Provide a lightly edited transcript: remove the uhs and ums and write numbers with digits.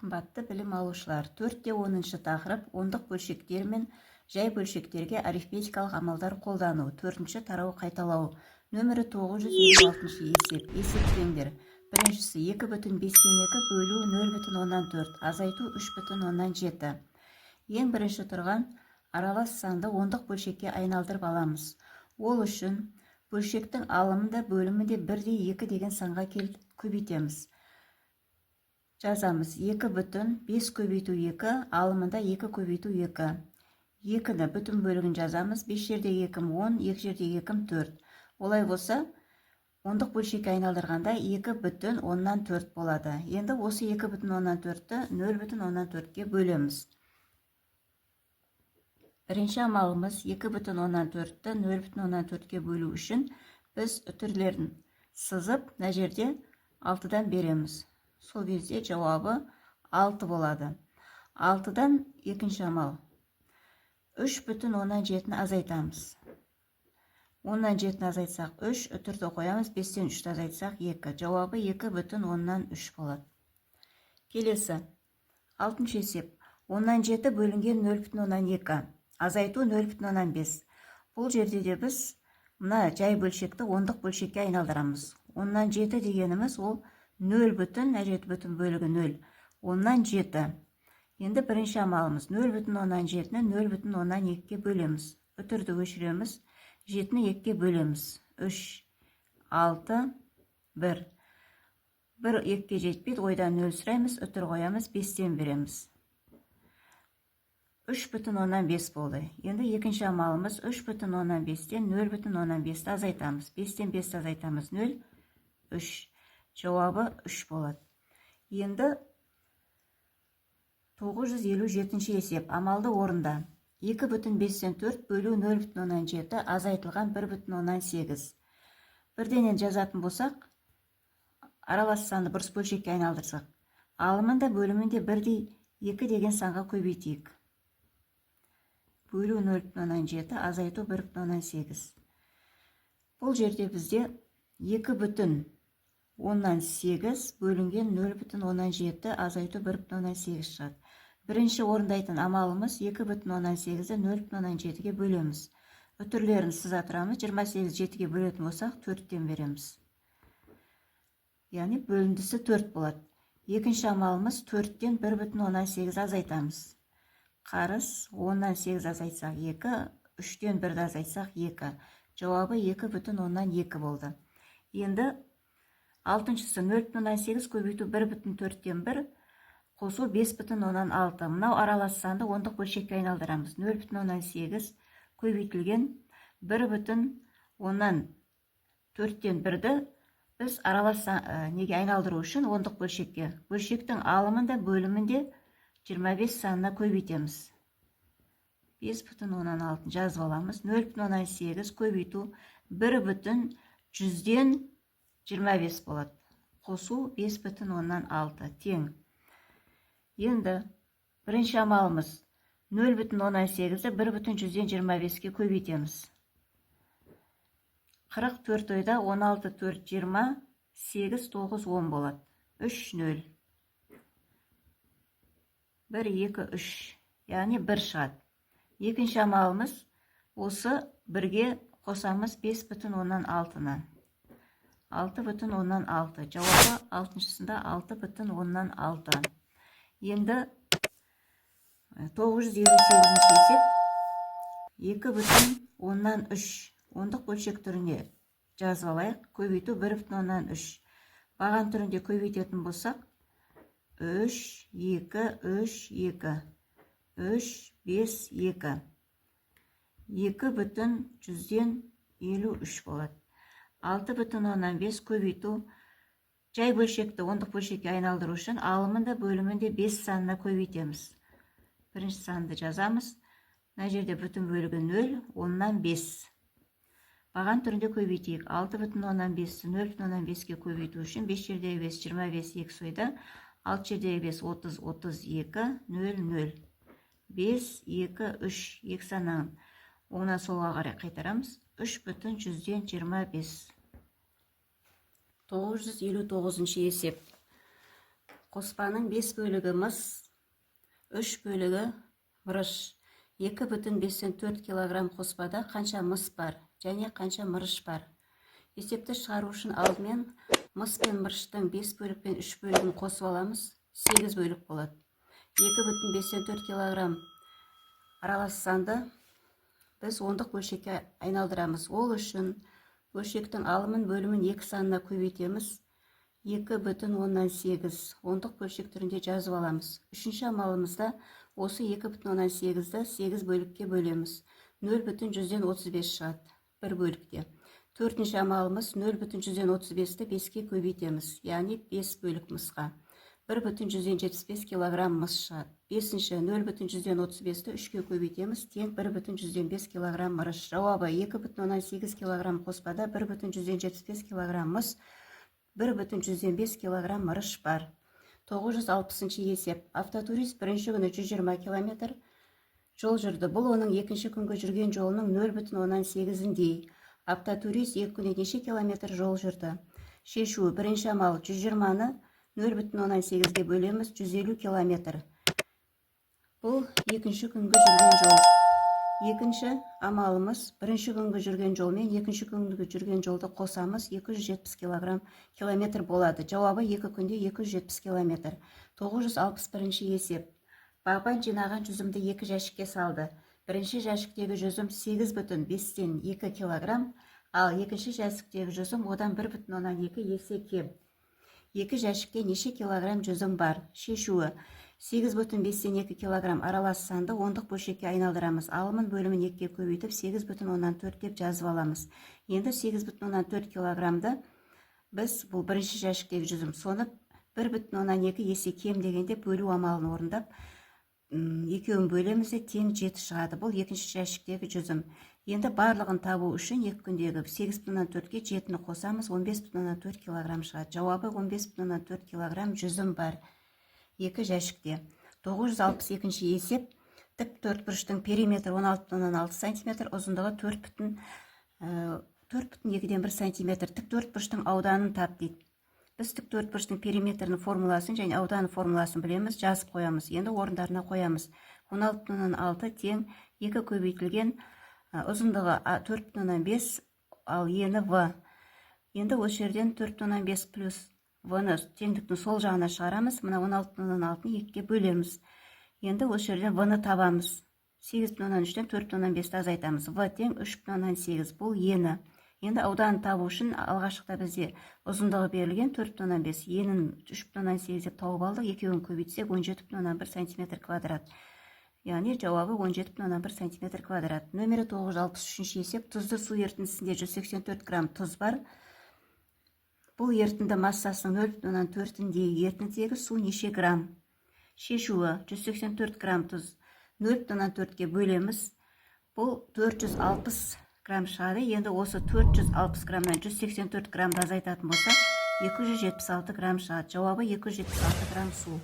Қымбатты білім алушылар, 4-10 тақырып ондық бөлшектер мен жай бөлшектерге арифметикалық амалдар қолдану. 4-ші тарау қайталау. Нөмірі 956 есеп. Есептеңдер. Біріншісі 2,5-2 бөлу 0,4, азайту 3,7. Ең бірінші тұрған аралас санды ондық бөлшекке айналдырып аламыз. Ол үшін бөлшектің алымында бөлімінде 1/2 деген санға көбейтеміз. Жазамыз 2,5 көбейту 2, алымында 2 көбейту 2. 2-ні бүтін бөлігін жазамыз. 5 жердегі 2 10, 2 жердегі 2 4. Олай болса, ондық бөлшекке айналдырғанда 2,4 болады. Енді осы 2,4-ті 0,4-ке бөлеміз. Бірінші амалымыз 2,4-ті 0,4-ке бөлу үшін біз үтірлерін сызып, мына жерде 6-дан береміз. Сол кезде жауабы 6 болады. 6-дан екінші амал. 3,7-ні азайтамыз. 10-7-ні азайтсақ 3, үтірді қоямыз. 5-тен 3-ті азайтсақ 2. Жауабы 2,3 болады. Келесі. 6-шы есеп. 10-7 бөлінген 0,2. Азайту 0,5. Бұл жерде де біз мына жай бөлшекті ондық бөлшекке айналдырамыз. 10-7 дегеніміз ол 0 бүтін, әжет бүтін бөлігі 0. 10-7. Енді бірінші амалымыз 0,7-ні 0,2-ке бөлеміз. Үтірді өшіреміз. 7-ні 2-ке бөлеміз. 3, 6, 1. 1 2-ке жетпейді, ойдан 0 сұраймыз, үтір қоямыз, 5-тен береміз. 3,5 болды. Енді екінші амалымыз 3,5-тен 0,5-ті азайтамыз. 5-тен 5-ті азайтамыз 0, 3. Жауабы 3 болады. Енді 957-ші есеп. Амалды орында. 2,5-тен 4 бөлу 0,7 азайтылған 1,8. Бірденен жазатын болсақ, аралас санды бұрыс бөлшекке айналдырсақ, алымында бөлімінде 1/2 деген санға көбейтейік. Бөлу 0,7, азайту 1,8. Бұл жерде бізде 2,8 бөлінген 0,7, азайту 1,8 шығады. Бірінші орындайтын амалымыз 2,8-ді 0,7-ге бөлеміз. Үтірлерін сыза тұрамыз. 28 7-ге бөлетін болсақ 4-тен береміз. Яғни бөліндісі 4 болады. Екінші амалымыз 4-тен 1,8 азайтамыз. Қарыс 10-8 азайтсақ 2, 3-тен 1-ді азайтсақ 2. Жауабы 2,2 болды. Енді 6-шысы 0,8 көбейту 1,4-тен 1, қосу 5,6. Мынау аралас санды ондық бөлшекке айналдырамыз. 0,8 көбейтілген 1,4-тен 1-ді біз аралас неге айналдыру үшін ондық бөлшекке. Бөлшектің алымында бөлімінде 25 санына көбейтеміз. 5,6 жазып аламыз. 0,8 көбейту 1,100-ден 25 болады. Қосу 5,6 тең. Енді бірінші амалымыз 0,8-ді 1,100-ден 25-ке көбейтеміз. 44 ойда 16, 4, 20, 8, 9, 10 болады. 3, 0. 1, 2, 3. Яғни 1 шығады. Екінші амалымыз осы 1-ге қосамыз 5,6-ны. 6,6. Жауабы 6-шысында 6,6. Енді 958-ші есеп. 2,3 ондық бөлшек түріне жазып алайық. Көбейту 1,3. Баған түрінде көбейтетін болсақ 3, 2, 3, 2. 3, 5, 2. 2,153 болады. 6,5 көбейту жай бөлшекті ондық бөлшекке айналдыру үшін алымында бөлімінде 5 санына көбейтеміз. Бірінші санды жазамыз. Мына жерде бүтін бөлігі 0, 10-5. Баған түрінде көбейтейік. 6,5-ті 0,5-ке көбейту үшін 5 жердегі 5, 25, 2 сойда. 6 жердегі 5, 30, 32, 0, 0. 5, 2, 3, 2 санағын. Оңынан солға қарай қайтарамыз. 3,125. 959-ші есеп. Қоспаның 5 бөлігі мыс, 3 бөлігі мырыш. 2,5-4 килограмм қоспада қанша мыс бар және қанша мырыш бар? Есепті шығару үшін алдымен мыс пен мырыштың 5 бөлік пен 3 бөлігін қосып аламыз. 8 бөлік болады. 2,5-4 килограмм аралас санды біз ондық бөлшекке айналдырамыз. Ол үшін бөлшектің алымын бөлімін 2 санына көбейтеміз. 2,8 ондық бөлшек түрінде жазып аламыз. Үшінші амалымызда осы 2,8-ді 8 бөлікке бөлеміз. 0,135 шығады бір бөлікте. Төртінші амалымыз 0,135-ті 5-ке көбейтеміз, яғни 5 бөлік мысқа. 1,175 килограмм мыс шығады. Бесінші 0,135-ті 3-ке көбейтеміз, тең 1,105 килограмм мырыш. Жауабы 2,8 килограмм қоспада 1,175 килограмм мыс, 1,105 килограмм мырыш бар. 960 есеп. Автотурист бірінші күні 120 километр жол жүрді. Бұл оның екінші күнгі жүрген жолының 0,8-дей. Автотурист 2 күнде неше километр жол жүрді? Шешуі. Бірінші амал 120-ны 0,8-ге бөлеміз, 150 километр. Бұл екінші күнгі жүрген жол. Екінші амалымыз бірінші күнгі жүрген жол мен екінші күнгі жүрген жолды қосамыз, 270 километр болады. Жауабы 2 күнде 270 километр. 961 есеп. Бағбан жинаған жүзімді 2 жәшікке салды. Бірінші жәшіктегі жүзім 8,5-тен 2 килограмм, ал екінші жәшіктегі жүзім одан 1,2 есе кем. 2 жәшікте неше килограмм жүзім бар? Шешуі. 8,5-тен 2 килограмм аралас санды ондық бөлшекке айналдырамыз. Алымын бөлімін 2-ке көбейтіп 8,4 деп жазып аламыз. Енді 8,4 килограммды біз бұл бірінші жәшіктегі жүзім, соны 1,2 есе кем дегенде бөлу амалын орындап, екеуін бөлеміз де тең 7 шығады. Бұл екінші жәшіктегі жүзім. Енді барлығын табу үшін 2 күндегі 8,4-ге 7-ні қосамыз, 15,4 килограмм шығады. Жауабы 15,4 килограмм жүзім бар. 2 жәшікте. 962 есеп. Тік төртбұрыштың периметрі 16,6 см, ұзындығы 4,2-1 см. Тік төртбұрыштың ауданын тап дейді. Біз тік төртбұрыштың периметрінің формуласын және ауданын формуласын білеміз, жазып қоямыз. Енді орындарына қоямыз. 16,6 тең 2 көбейтілген ұзындығы 4,5, ал ені В. Енді осы жерден 4,5 плюс В-ны теңдіктің сол жағына шығарамыз. Мына 16,6-ны 2-ке бөлеміз. Енді осы жерден В-ны табамыз. 8,3-тен 4,5-ті азайтамыз. В тең 3,8. Бұл ені. Енді ауданын табу үшін алғашықта бізде ұзындығы берілген 4,5. Енін 3,8 деп тауып алдық. Екеуін көбейтсек 17,1 см квадрат. Яғни жауабы 17,1 см квадрат. Нөмірі 963 есеп. Тұзды су ерітіндісінде 184 грамм тұз бар. Бұл ерітінді массасының 0,4-дегі ерітіндідегі су неше грамм? Шешуі. 184 грамм тұз 0,4-ке бөлеміз. Бұл 460 грамм шығады. Енді осы 460 граммнан 184 граммды азайтатын болса, 276 грамм шығады. Жауабы 276 грамм су.